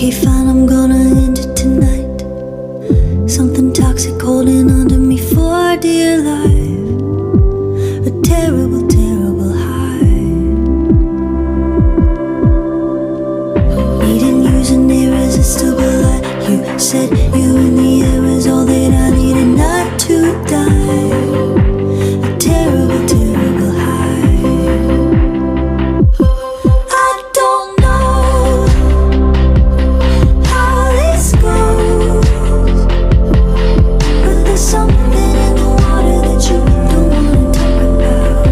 Okay, fine, I'm gonna end it tonight. Something toxic holding onto me for dear life. A terrible, terrible high. Needing use an irresistible light. You said you in the air is all that I needed not to die. A terrible, terrible high. I don't know how this goes, but there's something in the water that you don't wanna talk about.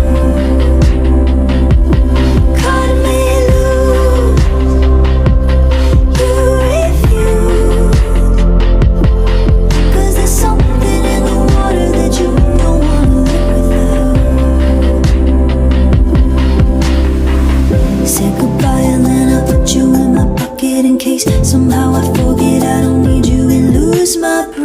Cut me loose, you refuse, 'cause there's something in the water that you don't wanna live without. Said goodbye and then I put you in my pocket in case somehow I forget I don't need you and lose my breath.